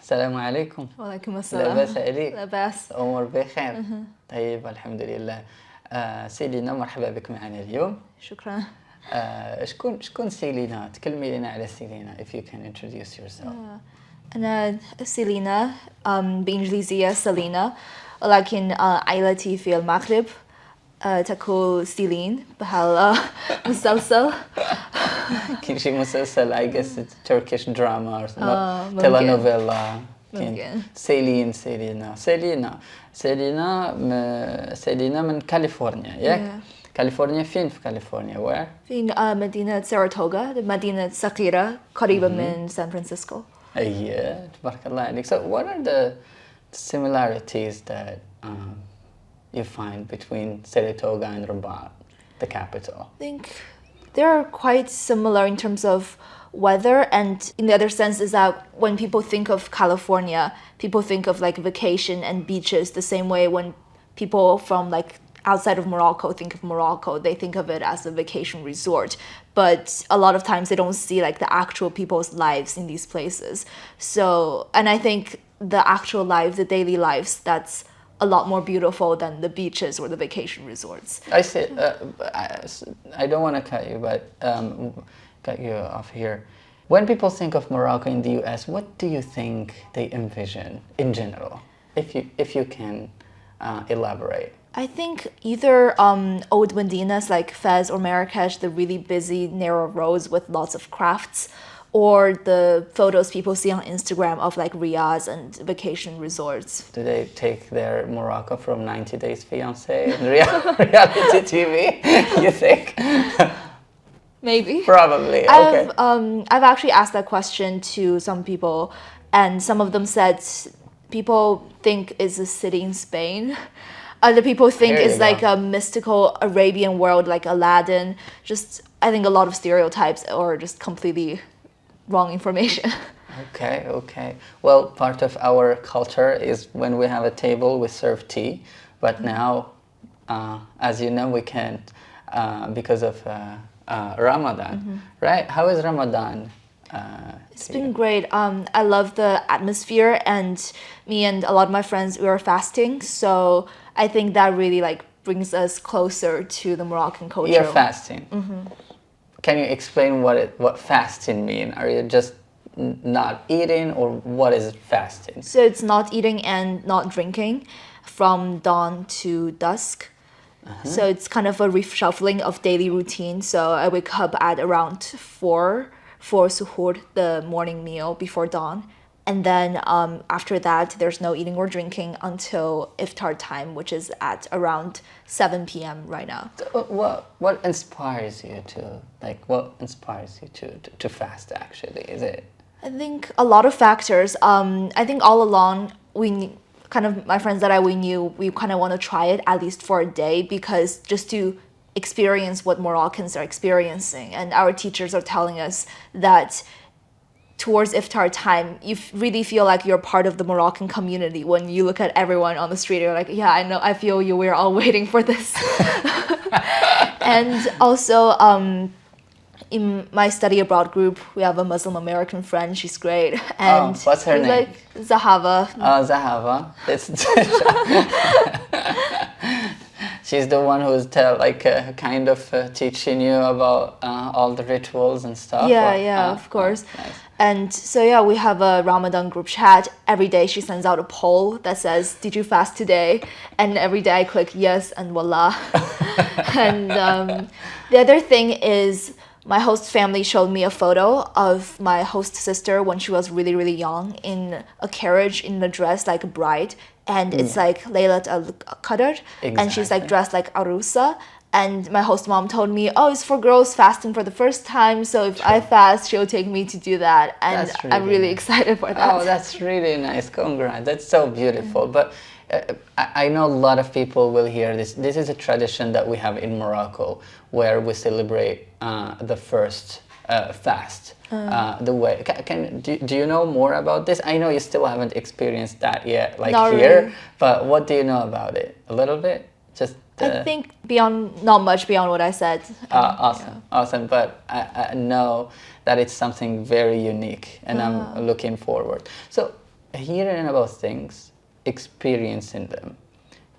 السلام عليكم. وعليكم السلام. لاباس عليك؟ لاباس. الأمور بخير؟ طيب الحمد لله. سيلينا مرحبا بك معنا اليوم. شكرا. شكون سيلينا؟ تكلمي لنا على سيلينا if you can introduce yourself. أنا سيلينا بإنجليزية سيلينا، ولكن عائلتي في المغرب تقول سيلين بهالمسلسل. كاين شي مسلسل I guess it's Turkish drama or ممكن. telenovela. ممكن. سيلينا من كاليفورنيا ياك؟ كاليفورنيا فين في كاليفورنيا؟ وين؟ في مدينة ساراتوغا، مدينة صغيرة قريبة من سان فرانسيسكو. أيه تبارك الله عليك. So what are the similarities that you find between Saratoga and Rabat, the capital? I think they're quite similar in terms of weather, and in the other sense is that when people think of California, people think of like vacation and beaches the same way when people from like outside of Morocco think of Morocco, they think of it as a vacation resort. But a lot of times they don't see like the actual people's lives in these places. So, and I think the actual life, the daily lives, that's a lot more beautiful than the beaches or the vacation resorts. I see. I don't want to cut you, but cut you off here. When people think of Morocco in the U.S., what do you think they envision in general? If you can elaborate. I think either old Medinas like Fez or Marrakesh, the really busy, narrow roads with lots of crafts, or the photos people see on Instagram of like Riyadh and vacation resorts. Do they take their Morocco from 90 Days Fiancé and reality TV, you think? Maybe. Probably, okay. I've actually asked that question to some people, and some of them said people think it's a city in Spain. Other people think it's like a mystical Arabian world, like Aladdin. Just, I think a lot of stereotypes or just completely wrong information. Okay. Well, part of our culture is when we have a table, we serve tea. But now, as you know, we can't because of Ramadan, right? How is Ramadan? It's been great. I love the atmosphere, and me and a lot of my friends, we are fasting. So I think that really like brings us closer to the Moroccan culture. You're fasting. Can you explain what fasting mean? Are you just not eating, or what is fasting? So it's not eating and not drinking from dawn to dusk. So it's kind of a reshuffling of daily routine. So I wake up at around 4 for suhoor, the morning meal before dawn. And then after that, there's no eating or drinking until iftar time, which is at around 7 p.m. right now. What inspires you to fast actually? Is it? I think a lot of factors. I think all along my friends that we knew, we kind of want to try it at least for a day, because just to experience what Moroccans are experiencing. And our teachers are telling us that towards iftar time, you really feel like you're part of the Moroccan community. When you look at everyone on the street, you're like, yeah, I know, I feel you, we're all waiting for this. And also, in my study abroad group, we have a Muslim American friend, she's great. And what's her name? Like Zahava. Zahava. She's the one who's kind of teaching you about all the rituals and stuff. Yeah, of course. Nice. And so yeah, we have a Ramadan group chat. Every day she sends out a poll that says, "Did you fast today?" And every day I click yes and voila. And the other thing is, my host family showed me a photo of my host sister when she was really, really young in a carriage in a dress like a bride. And it's like Laylat al-Qadr, and she's like dressed like Arusa. And my host mom told me, oh, it's for girls fasting for the first time, so if I fast, she'll take me to do that. And I'm really excited for that. Oh, that's really nice. Congrats. That's so beautiful. But I know a lot of people will hear this. This is a tradition that we have in Morocco, where we celebrate the first fast. The way do you know more about this? I know you still haven't experienced that yet, like Not here, really. But what do you know about it? A little bit? Just I think not much beyond what I said. Awesome. But I know that it's something very unique, and I'm looking forward. So hearing about things, experiencing them.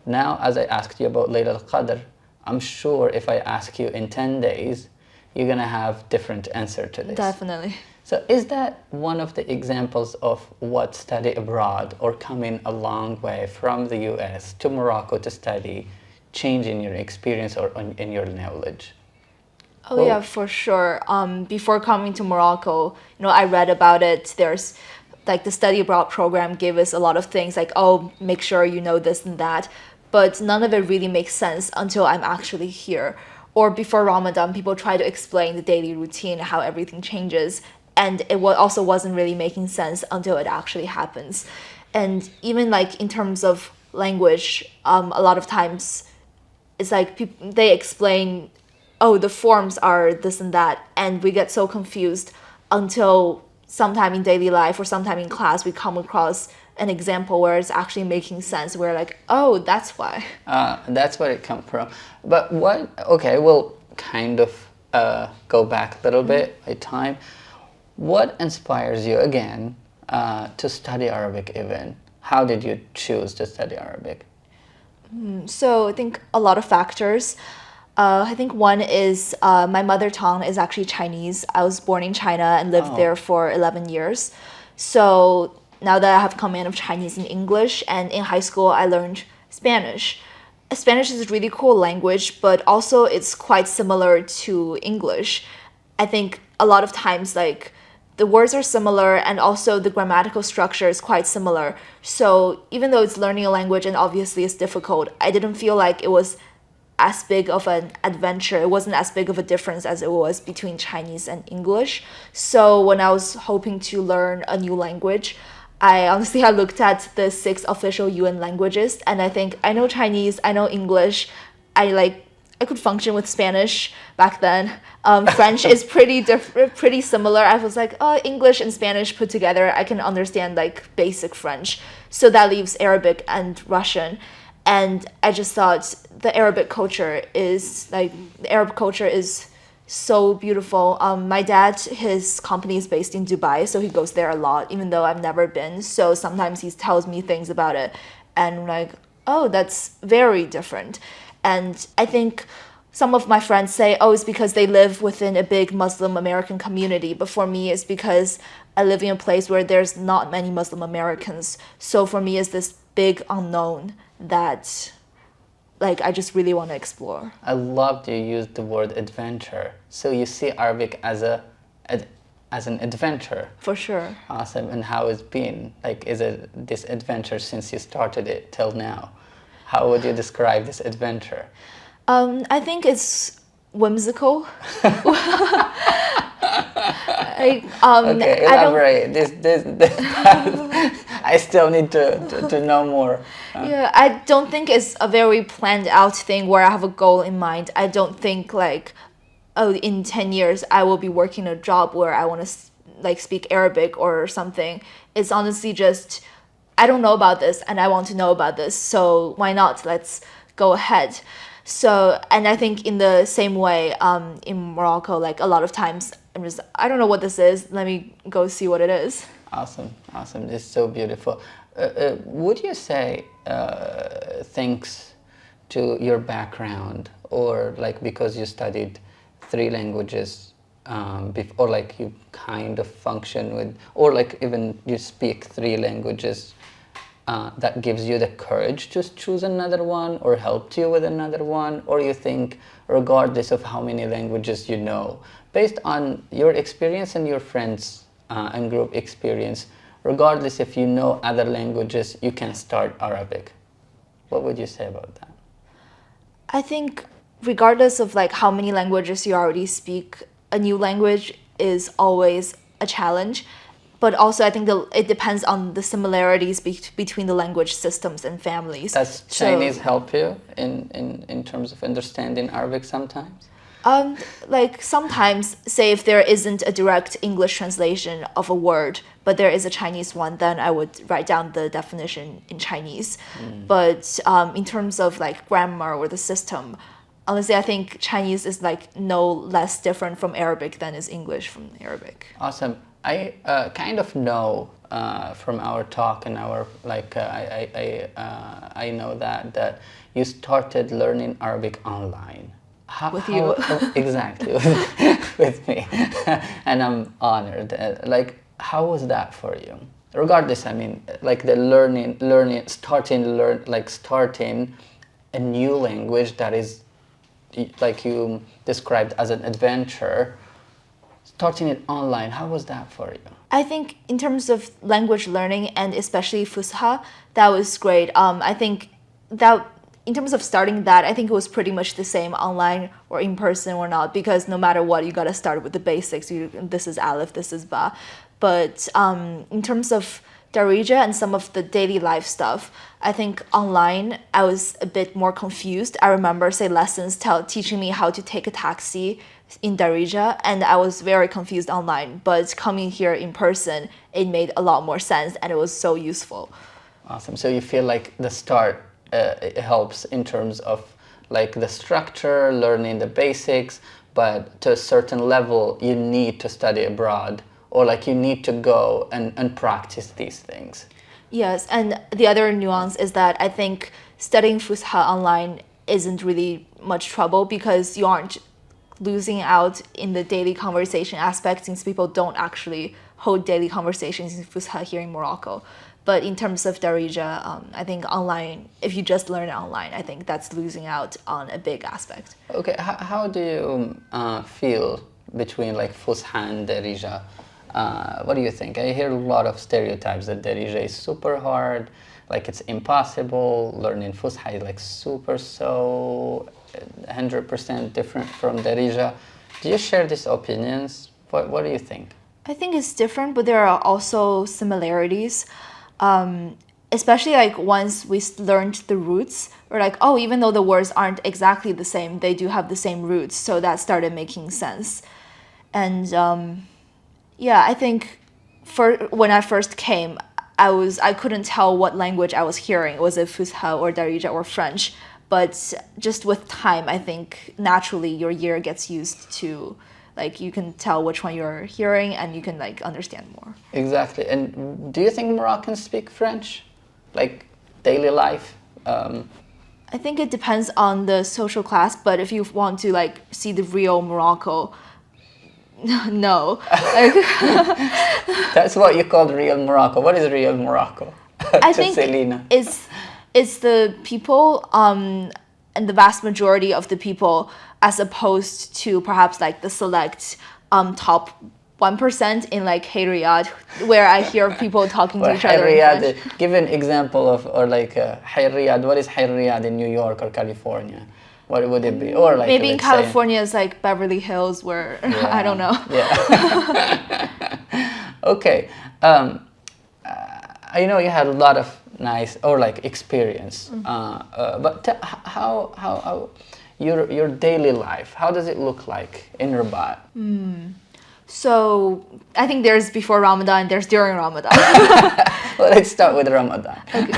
Now, as I asked you about Layla al-Qadr, I'm sure if I ask you in 10 days, you're going to have different answer to this. Definitely. So is that one of the examples of what study abroad or coming a long way from the US to Morocco to study, changing your experience or in your knowledge? Oh yeah, for sure. Before coming to Morocco, I read about it. There's like the study abroad program gave us a lot of things like, oh, make sure you know this and that. But none of it really makes sense until I'm actually here. Or before Ramadan, people try to explain the daily routine, how everything changes. And it also wasn't really making sense until it actually happens. And even like in terms of language, a lot of times it's like they explain, oh, the forms are this and that, and we get so confused until sometime in daily life or sometime in class we come across an example where it's actually making sense. We're like, oh, that's why. That's where it comes from. But okay, we'll kind of go back a little bit by time. What inspires you again to study Arabic even? How did you choose to study Arabic? So I think a lot of factors. I think one is my mother tongue is actually Chinese. I was born in China and lived there for 11 years. So now that I have command of Chinese and English, and in high school I learned Spanish. Spanish is a really cool language, but also it's quite similar to English. I think a lot of times like the words are similar and also the grammatical structure is quite similar. So even though it's learning a language and obviously it's difficult, I didn't feel like it was as big of an adventure. It wasn't as big of a difference as it was between Chinese and English. So when I was hoping to learn a new language, I looked at the 6 official UN languages, and I think I know Chinese, I know English, I could function with Spanish back then. French is pretty similar. I was like, oh, English and Spanish put together, I can understand like basic French. So that leaves Arabic and Russian. And I just thought the Arab culture is so beautiful. My dad, his company is based in Dubai, so he goes there a lot, even though I've never been. So sometimes he tells me things about it, and I'm like, oh, that's very different. And I think some of my friends say, oh, it's because they live within a big Muslim American community. But for me, it's because I live in a place where there's not many Muslim Americans. So for me, it's this big unknown that like I just really want to explore. I loved you used the word adventure. So you see Arabic as an adventure. For sure. Awesome. And how it's been? Like, is it this adventure since you started it till now? How would you describe this adventure? I think it's whimsical. Okay, elaborate. I still need to know more. Yeah, I don't think it's a very planned out thing where I have a goal in mind. I don't think like, oh, in 10 years I will be working a job where I want to like speak Arabic or something. It's honestly just, I don't know about this and I want to know about this. So why not? Let's go ahead. So, and I think in the same way, in Morocco, like a lot of times I don't know what this is. Let me go see what it is. Awesome. This is so beautiful. Would you say thanks to your background, or like because you studied 3 languages, or like you kind of function with, or like even you speak 3 languages, that gives you the courage to choose another one, or helped you with another one, or you think regardless of how many languages you know, based on your experience and your friends and group experience, regardless if you know other languages, you can start Arabic. What would you say about that? I think regardless of like how many languages you already speak, a new language is always a challenge. But also I think it depends on the similarities between the language systems and families. Does Chinese help you in terms of understanding Arabic sometimes? Like sometimes, say if there isn't a direct English translation of a word, but there is a Chinese one, then I would write down the definition in Chinese. But in terms of like grammar or the system, honestly, I think Chinese is like no less different from Arabic than is English from Arabic. Awesome. I kind of know from our talk and our I know that you started learning Arabic online. With you. Exactly, with me, and I'm honored. Like, how was that for you? Regardless, I mean, like the starting a new language that is, like you described as an adventure. Starting it online, how was that for you? I think in terms of language learning and especially Fusha, that was great. I think that in terms of starting that, I think it was pretty much the same online or in person or not, because no matter what, you gotta start with the basics. This is Aleph, this is Ba. But in terms of Darija and some of the daily life stuff, I think online I was a bit more confused. I remember, say, lessons teaching me how to take a taxi in Darija, and I was very confused online. But coming here in person, it made a lot more sense, and it was so useful. Awesome. So you feel like the start it helps in terms of like the structure, learning the basics, but to a certain level, you need to study abroad, or like you need to go and practice these things. Yes, and the other nuance is that I think studying Fusha online isn't really much trouble because you aren't losing out in the daily conversation aspect, since people don't actually hold daily conversations in Fusha here in Morocco. But in terms of Darija, I think online, if you just learn it online, I think that's losing out on a big aspect. Okay, how do you feel between like Fusha and Darija? What do you think? I hear a lot of stereotypes that Darija is super hard, like it's impossible. Learning Fusha is like super 100% different from Darija. Do you share these opinions? What do you think? I think it's different, but there are also similarities. Especially like once we learned the roots, we're like, oh, even though the words aren't exactly the same, they do have the same roots. So that started making sense. And yeah, I think when I first came, I couldn't tell what language I was hearing. Was it Fusha or Darija or French? But just with time, I think naturally your ear gets used to, like, you can tell which one you're hearing and you can like understand more. Exactly. And do you think Moroccans speak French? Like daily life? I think it depends on the social class, but if you want to like see the real Morocco, no. Like, that's what you call real Morocco. What is real Morocco? I think Selina. it's the people and the vast majority of the people, as opposed to perhaps like the select top 1% in like Hey Riyadh, where I hear people talking to each other in French. Give an example of, or like Hey Riyadh. What is Hey Riyadh in New York or California? What would it be? Or like maybe in California it's like Beverly Hills, where I don't know. Yeah. Okay. I know you had a lot of nice or like experience, but how your daily life, how does it look like in Rabat? So I think there's before Ramadan, there's during Ramadan. Well, let's start with Ramadan. Okay.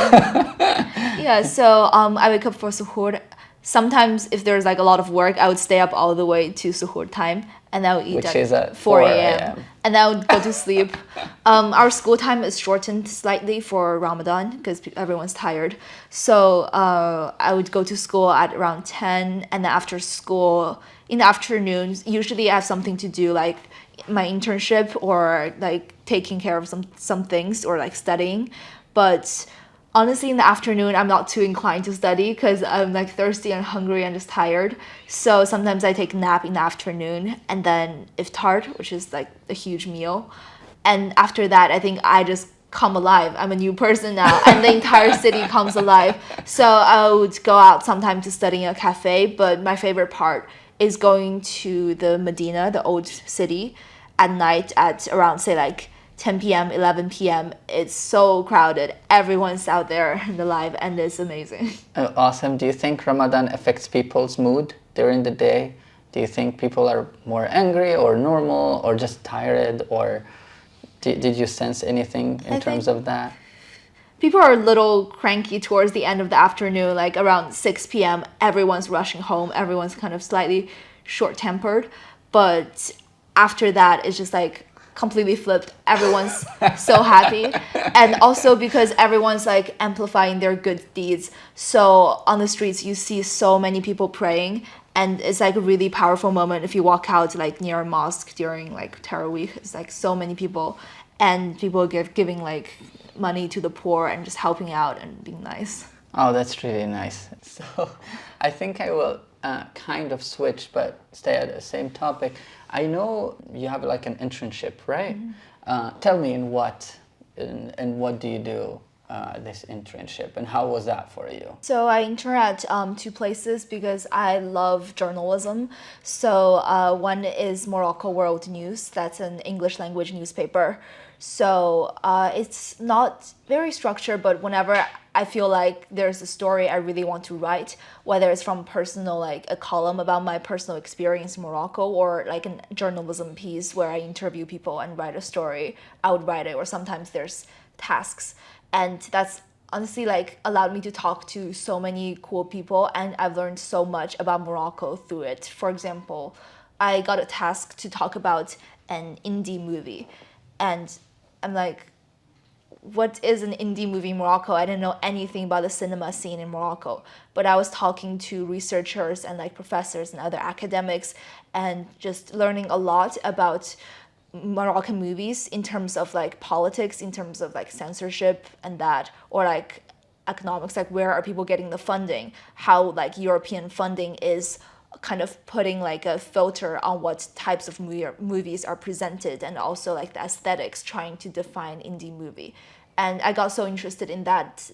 Yeah, so I wake up for suhoor. Sometimes if there's like a lot of work, I would stay up all the way to suhoor time, and I would eat at 4 a.m. and I would go to sleep. Our school time is shortened slightly for Ramadan because everyone's tired. So I would go to school at around 10, and then after school, in the afternoons, usually I have something to do, like my internship or like taking care of some things or like studying. But honestly, in the afternoon, I'm not too inclined to study because I'm like thirsty and hungry and just tired. So sometimes I take a nap in the afternoon, and then iftar, which is like a huge meal. And after that, I think I just come alive. I'm a new person now, and the entire city comes alive. So I would go out sometime to study in a cafe, but my favorite part is going to the Medina, the old city, at night at around, say, like 10 p.m., 11 p.m. It's so crowded. Everyone's out there and alive, and it's amazing. Awesome. Do you think Ramadan affects people's mood during the day? Do you think people are more angry or normal or just tired? Or did you sense anything in terms of that? people are a little cranky towards the end of the afternoon, like around 6 p.m. Everyone's rushing home. Everyone's kind of slightly short-tempered. But after that, it's just like completely flipped. Everyone's so happy. And also because everyone's like amplifying their good deeds. So on the streets, you see so many people praying. And it's like a really powerful moment if you walk out like near a mosque during like Terror Week. It's like so many people, and people giving like money to the poor and just helping out and being nice. Oh, that's really nice. So I think I will kind of switch, but stay at the same topic. I know you have like an internship, right? Tell me in what do you do this internship, and how was that for you? So I intern at two places because I love journalism. So one is Morocco World News. That's an English language newspaper. So it's not very structured, but whenever I feel like there's a story I really want to write, whether it's from personal, like a column about my personal experience in Morocco, or like a journalism piece where I interview people and write a story, I would write it. Or sometimes there's tasks. And that's honestly like allowed me to talk to so many cool people, and I've learned so much about Morocco through it. For example, I got a task to talk about an indie movie, and I'm like, what is an indie movie in Morocco? I didn't know anything about the cinema scene in Morocco, but I was talking to researchers and like professors and other academics, and just learning a lot about Moroccan movies in terms of like politics, in terms of like censorship and that, or like economics, like where are people getting the funding, how like European funding is kind of putting like a filter on what types of movies are presented, and also like the aesthetics trying to define indie movie. And I got so interested in that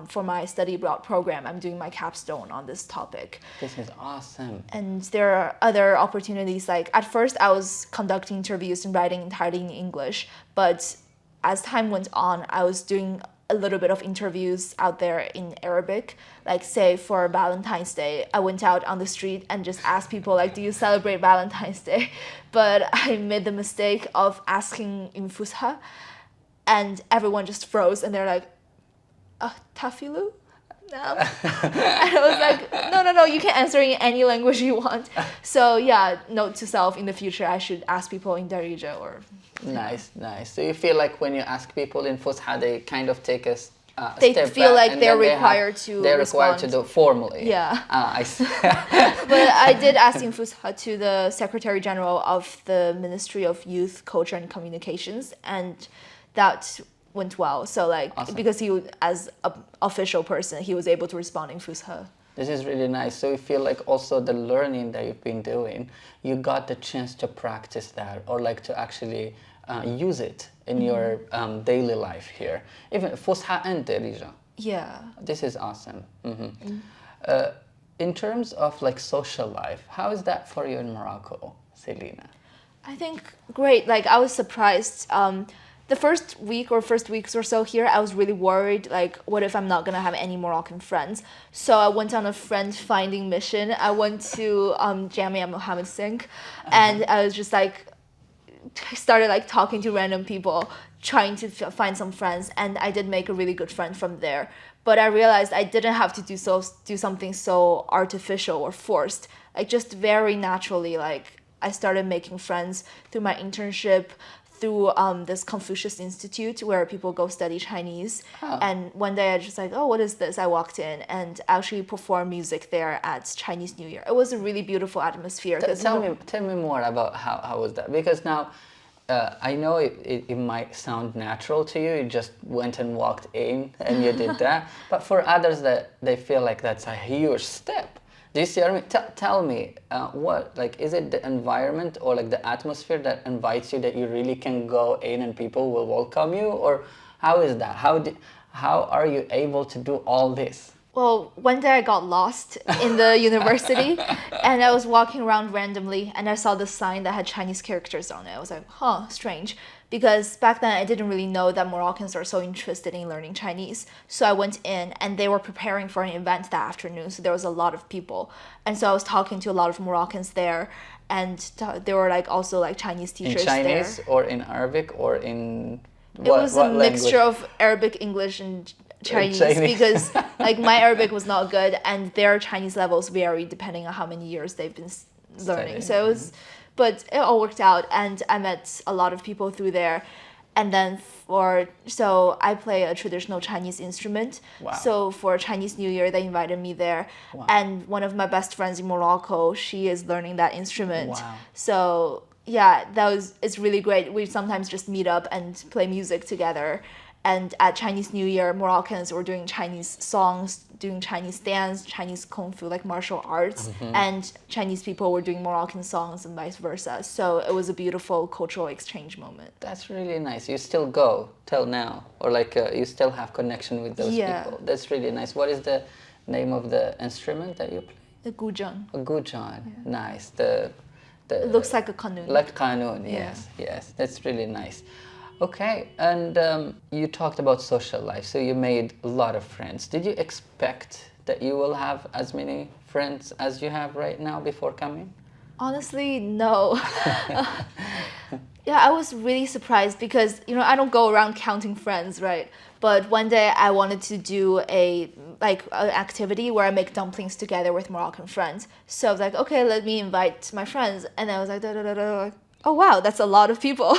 for my study abroad program, I'm doing my capstone on this topic. This is awesome. And there are other opportunities. Like at first, I was conducting interviews and writing entirely in English, but as time went on, I was doing a little bit of interviews out there in Arabic. Like say for Valentine's Day, I went out on the street and just asked people like, do you celebrate Valentine's Day? But I made the mistake of asking in Fusha, and everyone just froze, and they're like, tafilu? No. And I was like, no, you can answer in any language you want. So yeah, note to self, in the future, I should ask people in Darija or... Nice. So you feel like when you ask people in Fusha, they kind of take a they step feel back, like and they're then required to they're respond. required to do it formally. Yeah. I see. But I did ask in Fusha to the Secretary General of the Ministry of Youth, Culture and Communications, and that went well. So like, awesome. Because he, as an official person, he was able to respond in Fusha. This is really nice. So you feel like also the learning that you've been doing, you got the chance to practice that, or like to actually use it in your daily life here. Even Fusha and Darija. Yeah. This is awesome. In terms of like social life, how is that for you in Morocco, Selina? I think great. Like I was surprised. The first weeks or so here, I was really worried, like, what if I'm not gonna have any Moroccan friends? So I went on a friend finding mission. I went to Jamia Mohammed Sink, and I was just like, started like talking to random people, trying to find some friends, and I did make a really good friend from there. But I realized I didn't have to do something so artificial or forced. Like just very naturally, like I started making friends through my internship, through this Confucius Institute where people go study Chinese. Oh. And one day I just like, oh, what is this? I walked in and actually performed music there at Chinese New Year. It was a really beautiful atmosphere. Tell me more about how was that? Because now I know it might sound natural to you. You just went and walked in and you did that. But for others, that they feel like that's a huge step. Do you see what I mean? Tell me, what, like, is it the environment or like the atmosphere that invites you, that you really can go in and people will welcome you? Or how is that? How are you able to do all this? Well, one day I got lost in the university and I was walking around randomly and I saw this sign that had Chinese characters on it. I was like, strange. Because back then I didn't really know that Moroccans are so interested in learning Chinese. So I went in and they were preparing for an event that afternoon. So there was a lot of people. And so I was talking to a lot of Moroccans there. And there were like also like Chinese teachers there. In Chinese or in Arabic or in It was a what mixture language? of Arabic, English, and Chinese, Chinese. because like my Arabic was not good, and their Chinese levels vary depending on how many years they've been learning. Studying. So it was, but it all worked out, and I met a lot of people through there. And then so I play a traditional Chinese instrument. Wow. So for Chinese New Year, they invited me there. Wow. And one of my best friends in Morocco, she is learning that instrument. Wow. So yeah, it's really great. We sometimes just meet up and play music together. And at Chinese New Year, Moroccans were doing Chinese songs, doing Chinese dance, Chinese kung fu, like martial arts, and Chinese people were doing Moroccan songs and vice versa. So it was a beautiful cultural exchange moment. That's really nice. You still go till now, or like you still have connection with those Yeah. people. That's really nice. What is the name of the instrument that you play? The guzheng. A gujan. Nice. It looks like a kanun. Like kanun. Yes, yes. That's really nice. Okay, and you talked about social life. So you made a lot of friends. Did you expect that you will have as many friends as you have right now before coming? Honestly, no. Yeah, I was really surprised because, I don't go around counting friends, right? But one day I wanted to do an activity where I make dumplings together with Moroccan friends. So I was like, okay, let me invite my friends. And I was like, oh wow, that's a lot of people.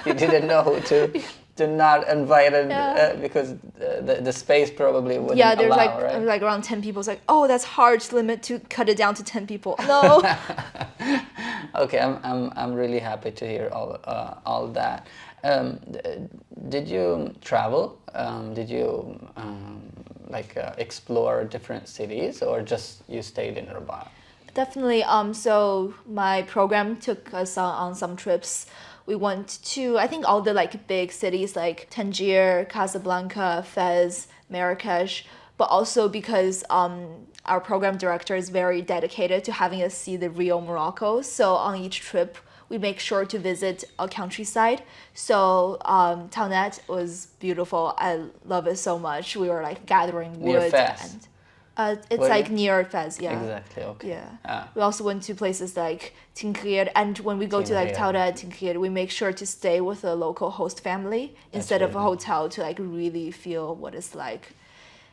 You didn't know who to not invite because the space probably wouldn't There's allow, right? like around 10 people. It's like, oh, that's hard to limit to cut it down to 10 people. No. Okay, I'm really happy to hear all that. Did you travel? Did you explore different cities, or just you stayed in Rabat? Definitely. So my program took us on some trips. We went to, I think, all the big cities like Tangier, Casablanca, Fez, Marrakesh, but also because our program director is very dedicated to having us see the real Morocco. So on each trip, we make sure to visit a countryside. So Taunet was beautiful. I love it so much. We were gathering wood. Near Fez. It's Were you? near Fez, yeah. Exactly. Okay. Yeah. We also went to places like Tinkhir, and when we go to Tinkhir. Tauda and Tinkhir, we make sure to stay with a local host family instead of a really hotel to really feel what it's like.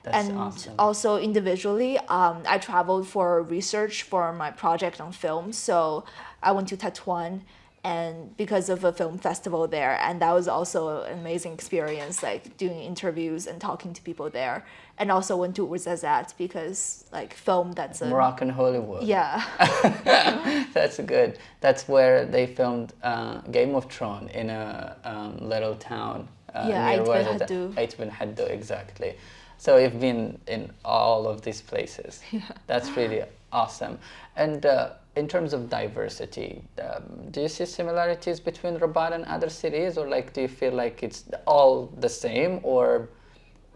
That's And awesome. also individually, I traveled for research for my project on film. So I went to Tetuan, and because of a film festival there, and that was also an amazing experience, doing interviews and talking to people there. And also went to Ouarzazate because film, that's a Moroccan Hollywood. yeah. That's good. That's where they filmed Game of Thrones in a little town Yeah, near Ait where Ben the Haddou. Ait Ben Haddou, exactly. So you've been in all of these places. Yeah. That's really awesome. And in terms of diversity, do you see similarities between Rabat and other cities, or do you feel like it's all the same, or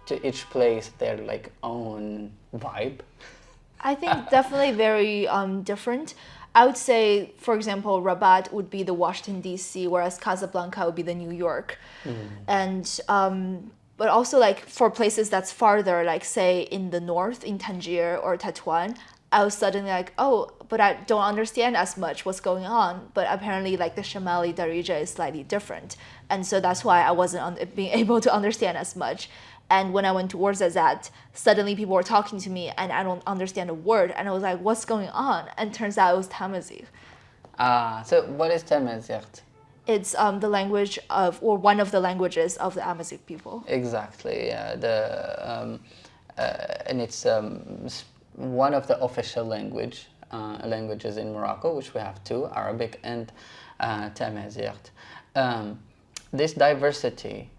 to each place their own vibe? I think definitely very different. I would say, for example, Rabat would be the Washington D.C., whereas Casablanca would be the New York, and but also for places that's farther, say in the north, in Tangier or Tetuan, I was suddenly oh, but I don't understand as much what's going on. But apparently, the Shamali Darija is slightly different, and so that's why I wasn't being able to understand as much. And when I went to Ouarzazate, suddenly people were talking to me, and I don't understand a word. And I was like, "What's going on?" And turns out it was Tamazight. So what is Tamazight? It's the language of, or one of the languages of the Amazigh people. Exactly. Yeah. And it's one of the official languages in Morocco, which we have two: Arabic and Tamazight. This diversity.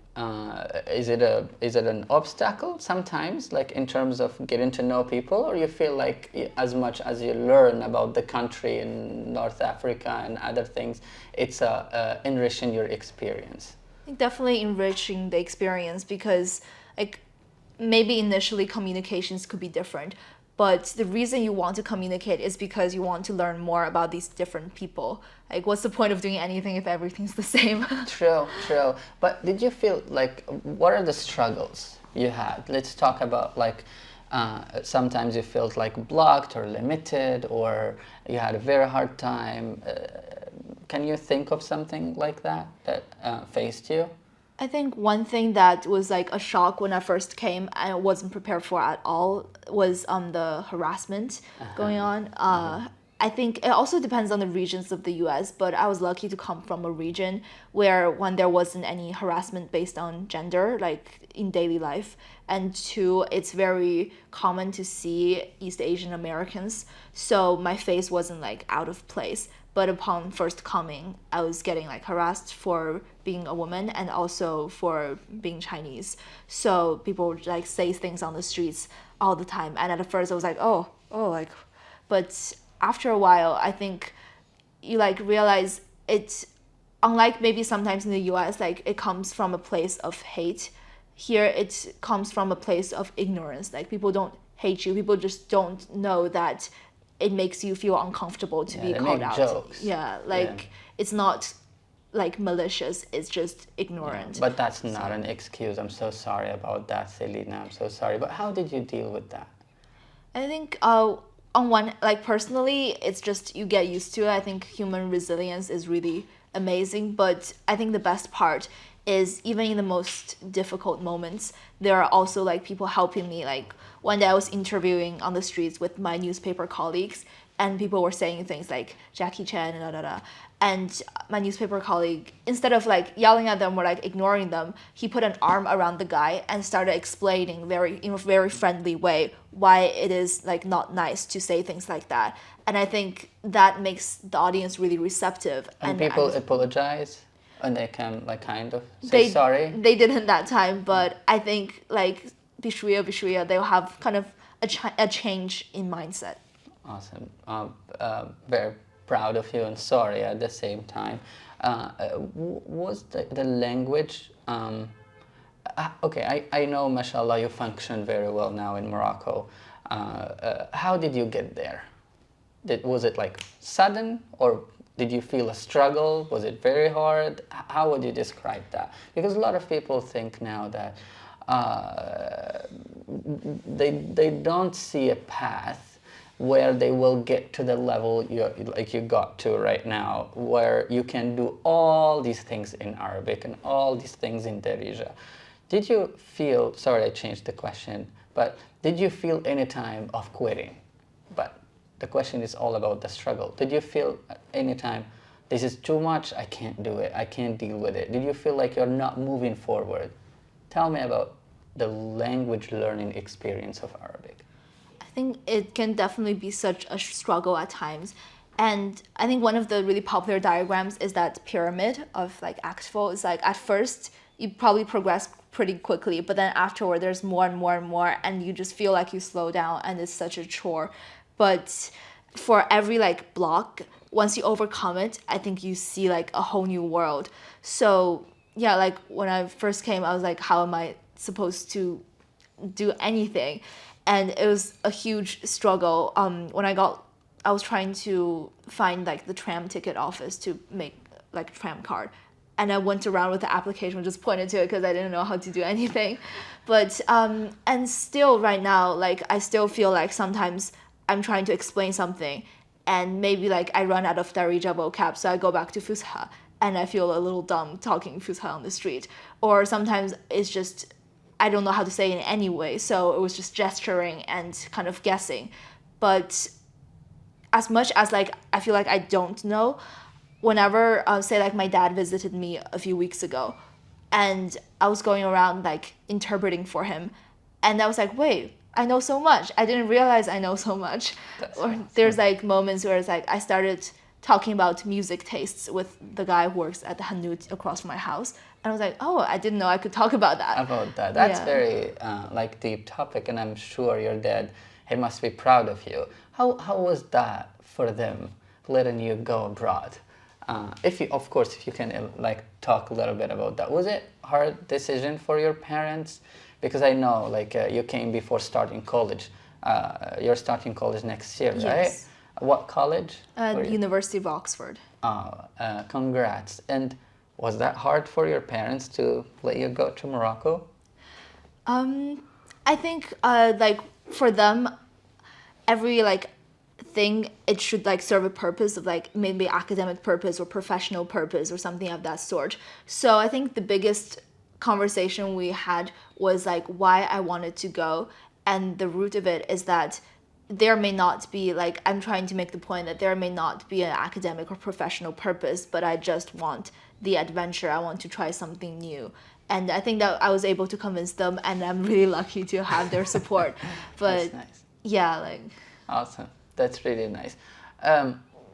Is it an obstacle sometimes, in terms of getting to know people, or you feel as much as you learn about the country in North Africa and other things, it's enriching your experience? I think definitely enriching the experience because maybe initially communications could be different, but the reason you want to communicate is because you want to learn more about these different people. What's the point of doing anything if everything's the same? True. But did you feel what are the struggles you had? Let's talk about sometimes you felt blocked or limited, or you had a very hard time can you think of something like that that faced you? I think one thing that was like a shock when I first came and I wasn't prepared for at all was the harassment going on. I think it also depends on the regions of the US, but I was lucky to come from a region where one, there wasn't any harassment based on gender, like in daily life, and two, it's very common to see East Asian Americans, so my face wasn't like out of place. But upon first coming, I was getting like harassed for being a woman and also for being Chinese. So people would like say things on the streets all the time. And at first I was like, like, but after a while, I think you like realize it's unlike maybe sometimes in the US, like it comes from a place of hate. Here it comes from a place of ignorance. Like people don't hate you, people just don't know that it makes you feel uncomfortable to be They called make out. jokes. Yeah, like it's not like malicious, it's just ignorant. But that's not an excuse. I'm so sorry about that, Selina. I'm so sorry. But how did you deal with that? I think on one, like personally, it's just you get used to it. I think human resilience is really amazing, but I think the best part is even in the most difficult moments, there are also like people helping me. Like one day I was interviewing on the streets with my newspaper colleagues, and people were saying things like Jackie Chan and da da da. And my newspaper colleague, instead of like yelling at them or like ignoring them, he put an arm around the guy and started explaining in a very friendly way why it is like not nice to say things like that. And I think that makes the audience really receptive. And people apologize and they can like kind of say they sorry. They didn't that time, but I think like Bishuya, they'll have kind of a change in mindset. Awesome. Very proud of you and sorry at the same time. Was the language... okay, I know, mashallah, you function very well now in Morocco. How did you get there? Was it like sudden, or did you feel a struggle? Was it very hard? How would you describe that? Because a lot of people think now that they don't see a path where they will get to the level you got to right now, where you can do all these things in Arabic and all these things in Darija. Did you feel, sorry I changed the question, but did you feel any time of quitting? But the question is all about the struggle. Did you feel any time, this is too much, I can't do it, I can't deal with it? Did you feel like you're not moving forward? Tell me about the language learning experience of Arabic. I think it can definitely be such a struggle at times. And I think one of the really popular diagrams is that pyramid of like ACTFL. It's like at first you probably progress pretty quickly, but then afterward there's more and more and more, and you just feel like you slow down and it's such a chore. But for every like block, once you overcome it, I think you see like a whole new world. So yeah, like when I first came, I was like, how am I supposed to do anything? And it was a huge struggle. When I was trying to find like the tram ticket office to make like a tram card, and I went around with the application, just pointed to it because I didn't know how to do anything. But and still right now, like I still feel like sometimes I'm trying to explain something, and maybe like I run out of Darija vocab, so I go back to Fusha, and I feel a little dumb talking Fusha on the street. Or sometimes it's just I don't know how to say it in any way, so it was just gesturing and kind of guessing. But as much as like I feel like I don't know, whenever say like my dad visited me a few weeks ago, and I was going around like interpreting for him, and I was like, wait, I know so much. I didn't realize I know so much. Or there's like moments where it's like I started talking about music tastes with the guy who works at the Hanut across from my house. And I was like, oh, I didn't know I could talk about that. That's very like deep topic, and I'm sure your dad, he must be proud of you. How was that for them, letting you go abroad? If you can like talk a little bit about that. Was it a hard decision for your parents? Because I know like you came before starting college. You're starting college next year, Yes. right? What college? University of Oxford. Congrats. And was that hard for your parents to let you go to Morocco? I think like for them, every like think it should like serve a purpose of like maybe academic purpose or professional purpose or something of that sort. So I think the biggest conversation we had was like why I wanted to go, and the root of it is that there may not be like, I'm trying to make the point that there may not be an academic or professional purpose, but I just want the adventure. I want to try something new. And I think that I was able to convince them, and I'm really lucky to have their support. But That's nice. yeah, like Awesome. That's really nice.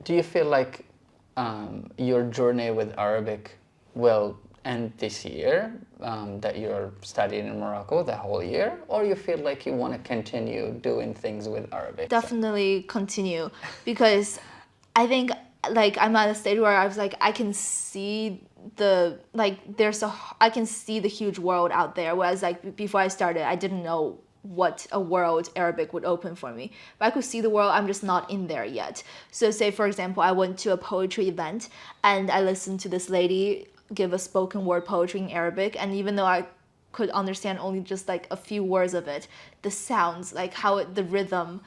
Do you feel like your journey with Arabic will end this year, that you're studying in Morocco the whole year, or you feel like you want to continue doing things with Arabic? definitely continue, because I think like I'm at a stage where I was like I can see the like I can see the huge world out there, whereas like before I started I didn't know what a world Arabic would open for me, but I could see the world. I'm just not in there yet. So say for example I went to a poetry event and I listened to this lady give a spoken word poetry in Arabic, and even though I could understand only just like a few words of it, the sounds, like how the rhythm,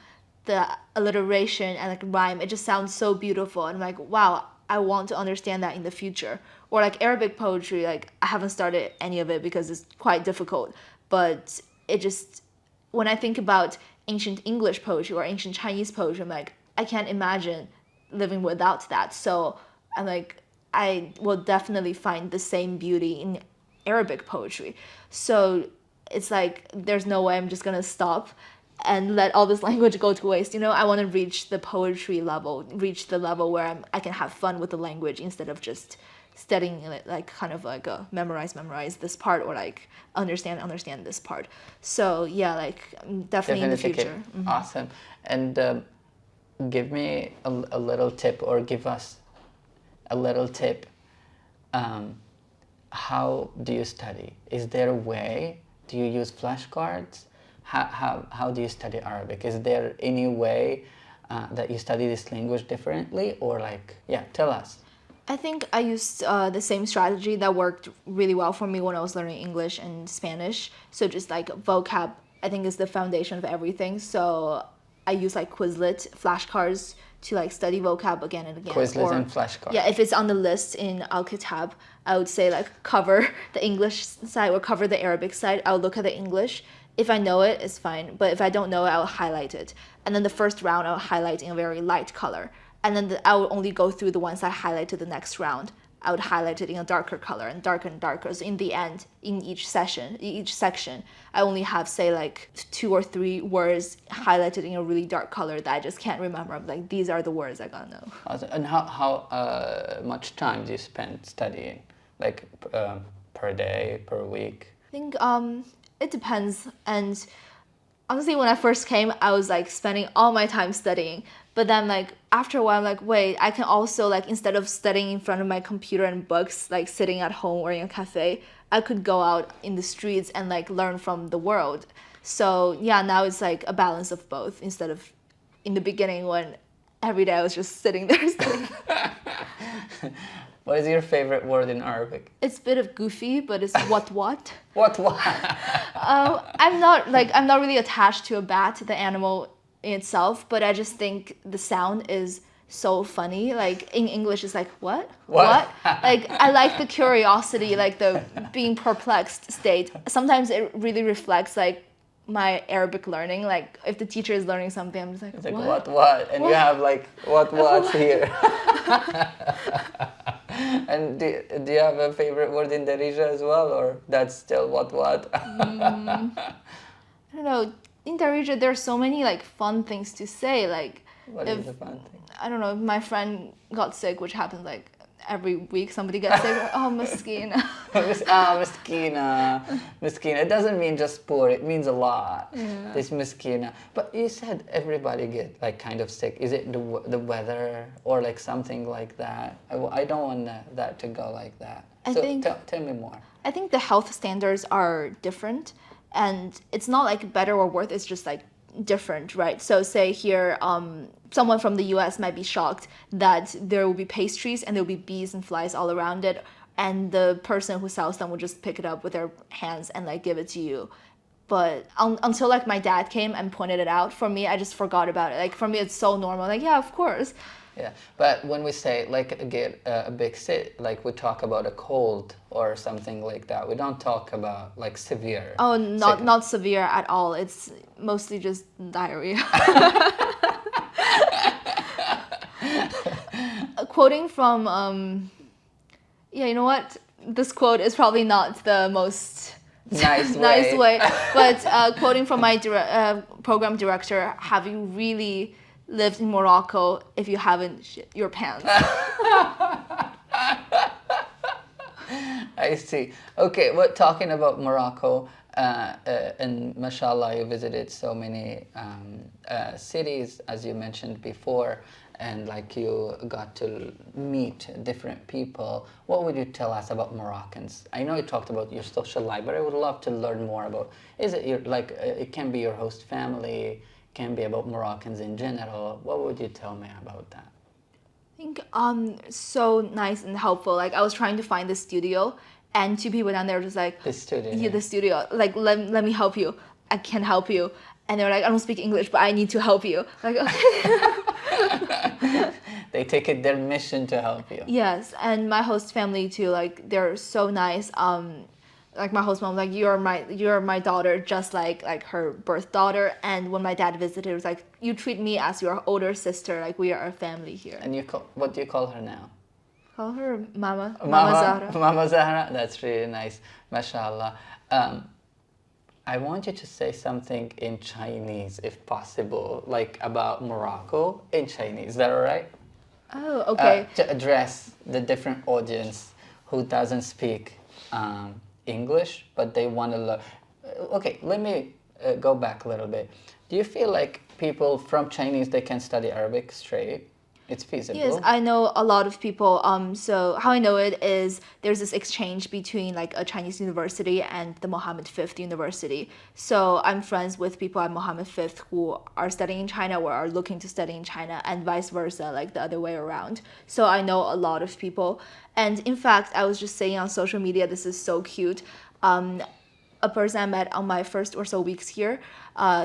the alliteration and like rhyme, it just sounds so beautiful, and I'm like, wow, I want to understand that in the future. Or like Arabic poetry, like I haven't started any of it because it's quite difficult, but it just, when I think about ancient English poetry or ancient Chinese poetry, I'm like, I can't imagine living without that. So I'm like, I will definitely find the same beauty in Arabic poetry. So it's like there's no way I'm just gonna stop and let all this language go to waste. You know, I want to reach the poetry level, reach the level where I can have fun with the language instead of just studying it like kind of like a memorize this part, or like understand this part. So yeah, like definitely in the future. Awesome. And give me a little tip, or give us a little tip. How do you study? Is there a way? Do you use flashcards? How do you study Arabic? Is there any way that you study this language differently, or like, yeah, tell us. I think I used the same strategy that worked really well for me when I was learning English and Spanish. So just like vocab, I think is the foundation of everything. So I use like Quizlet, flashcards to like study vocab again and again. Quizlet and flashcards. Yeah, if it's on the list in Al-Kitab, I would say like cover the English side or cover the Arabic side. I'll look at the English. If I know it, it's fine. But if I don't know it, I'll highlight it. And then the first round, I'll highlight in a very light color. And then I will only go through the ones I highlighted the next round. I would highlight it in a darker color and darker. So in the end, in each section, I only have say like 2 or 3 words highlighted in a really dark color that I just can't remember. I'm like, these are the words I gotta know. And how much time do you spend studying? Like per day, per week? I think it depends. And honestly, when I first came, I was like spending all my time studying. But then like after a while, I'm like, wait, I can also like, instead of studying in front of my computer and books, like sitting at home or in a cafe, I could go out in the streets and like learn from the world. So yeah, now it's like a balance of both, instead of in the beginning when every day I was just sitting there studying. What is your favorite word in Arabic? It's a bit of goofy, but it's what? What? I'm not really attached to a bat, the animal in itself, but I just think the sound is so funny. Like in English, it's like what? Like I like the curiosity, like the being perplexed state. Sometimes it really reflects like my Arabic learning. Like if the teacher is learning something, I'm just like, it's like what? And you have like what's here. And do you have a favorite word in Darija as well, or that's still what? I don't know. In Darija, there are so many like fun things to say. Like, what is the fun thing? I don't know. If my friend got sick, which happens like every week, somebody gets sick. Oh, miskina. Miskina. It doesn't mean just poor. It means a lot. Yeah. This miskina. But you said everybody get like kind of sick. Is it the weather or like something like that? I don't want that to go like that. Tell me more. I think the health standards are different, and it's not like better or worse. It's just like different, right? So say here, someone from the US might be shocked that there will be pastries and there will be bees and flies all around it, and the person who sells them will just pick it up with their hands and like give it to you. But until like my dad came and pointed it out for me, I just forgot about it. Like for me, it's so normal. Like yeah, of course. Yeah, but when we say like get a big like we talk about a cold or something like that. We don't talk about like severe. Oh, not severe at all. It's mostly just diarrhea. Quoting from yeah, you know what? This quote is probably not the most nice way, but quoting from my program director, have you really lived in Morocco if you haven't shit your pants? I see. Okay, well, talking about Morocco, and mashallah, you visited so many cities, as you mentioned before, and like you got to meet different people. What would you tell us about Moroccans? I know you talked about your social life, but I would love to learn more about, is it your, like, it can be your host family, can be about Moroccans in general. What would you tell me about that? I think so nice and helpful. Like I was trying to find the studio, and two people down there were just like The studio. yeah, the studio. Like let me help you. I can help you. And they're like, I don't speak English, but I need to help you. Like okay. They take it their mission to help you. Yes, and my host family too. Like they're so nice. Like my host mom, like you're my daughter, just like her birth daughter. And when my dad visited, it was like you treat me as your older sister. Like we are a family here. And you call, what do you call her now? Call her Mama Mama Zahra. Mama Zahra. That's really nice. MashaAllah. I want you to say something in Chinese, if possible, like about Morocco in Chinese. Is that all right? Oh, okay. To address the different audience who doesn't speak English, but they want to learn. Okay, let me go back a little bit. Do you feel like people from Chinese, they can study Arabic straight? It's feasible. Yes, I know a lot of people. So how I know it is there's this exchange between like a Chinese university and the Mohammed V University. So I'm friends with people at Mohammed V who are studying in China or are looking to study in China, and vice versa, like the other way around. So I know a lot of people. And in fact, I was just saying on social media, this is so cute. A person I met on my first or so weeks here,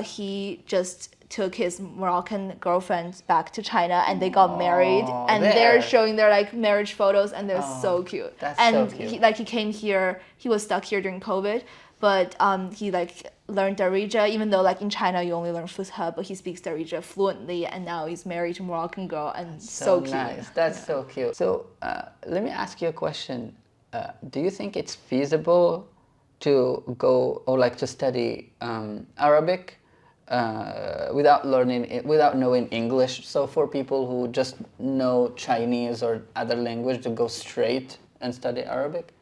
he just took his Moroccan girlfriend back to China and they got married, and they're showing their like marriage photos, and they're so cute. That's and so cute. He came here, he was stuck here during COVID, but he like learned Darija, even though like in China you only learn Fusha, but he speaks Darija fluently, and now he's married to a Moroccan girl, and so cute. Nice. That's so cute. So let me ask you a question. Do you think it's feasible to go or like to study Arabic without knowing English? So for people who just know Chinese or other language, to go straight and study Arabic?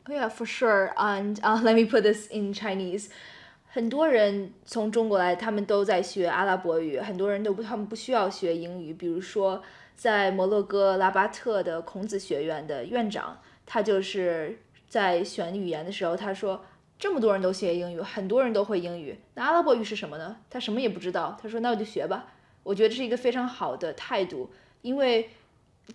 Oh yeah, for sure. And let me put this in Chinese. 很多人从中国来，他们都在学阿拉伯语。很多人他们不需要学英语。比如说，在摩洛哥拉巴特的孔子学院的院长，他就是在选语言的时候，他说这么多人都学英语，很多人都会英语，那阿拉伯语是什么呢？他什么也不知道。他说那我就学吧。我觉得这是一个非常好的态度，因为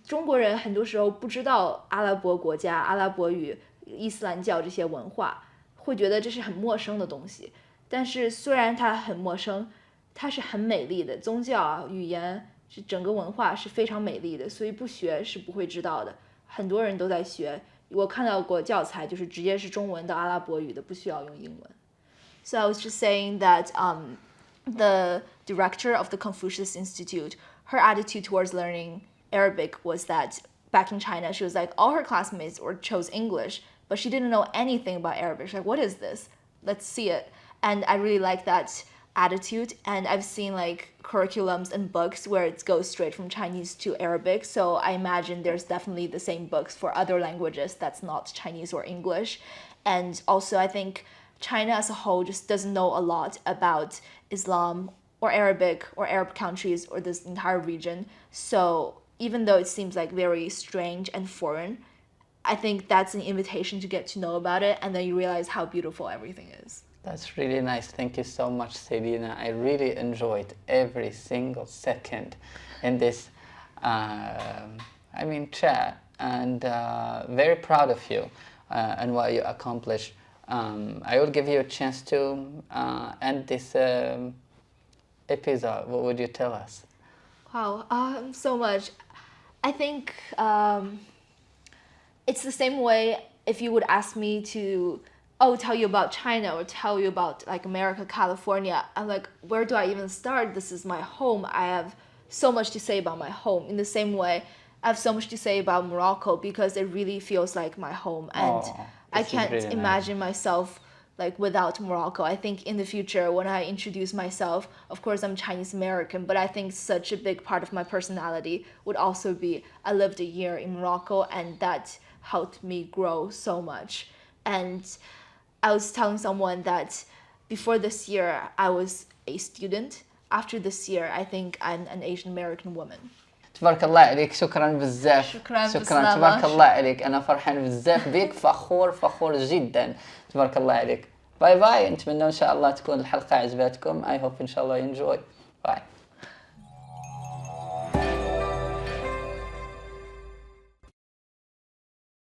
中国人很多时候不知道阿拉伯国家、阿拉伯语、伊斯兰教这些文化，会觉得这是很陌生的东西。但是虽然它很陌生，它是很美丽的，宗教啊、语言是整个文化是非常美丽的，所以不学是不会知道的。很多人都在学，我看到过教材就是直接是中文的阿拉伯语的，不需要用英文。So I was just saying that the director of the Confucius Institute, her attitude towards learning Arabic was that back in China, she was like all her classmates chose English, but she didn't know anything about Arabic. She's like, what is this? Let's see it. And I really like that attitude. And I've seen like curriculums and books where it goes straight from Chinese to Arabic. So I imagine there's definitely the same books for other languages that's not Chinese or English. And also I think China as a whole just doesn't know a lot about Islam or Arab countries or this entire region. So even though it seems like very strange and foreign, I think that's an invitation to get to know about it, and then you realize how beautiful everything is. That's really nice. Thank you so much, Selina. I really enjoyed every single second in this, chat, and very proud of you and what you accomplished I will give you a chance to end this episode. What would you tell us? Wow, so much. I think it's the same way if you would ask me to tell you about China or tell you about like America, California. I'm like, where do I even start? This is my home. I have so much to say about my home. In the same way, I have so much to say about Morocco because it really feels like my home, and I can't really imagine myself like without Morocco. I think in the future when I introduce myself, of course I'm Chinese American, but I think such a big part of my personality would also be I lived a year in Morocco, and that helped me grow so much. And I was telling someone that before this year I was a student. After this year I think I'm an Asian American woman. تبارك الله عليك، شكرا بزاف. شكرا تبارك الله عليك، أنا فرحان بزاف بيك، فخور جدا. تبارك الله عليك. باي باي، نتمنى إن شاء الله تكون الحلقة عجبتكم. I hope إن شاء الله you enjoy. باي.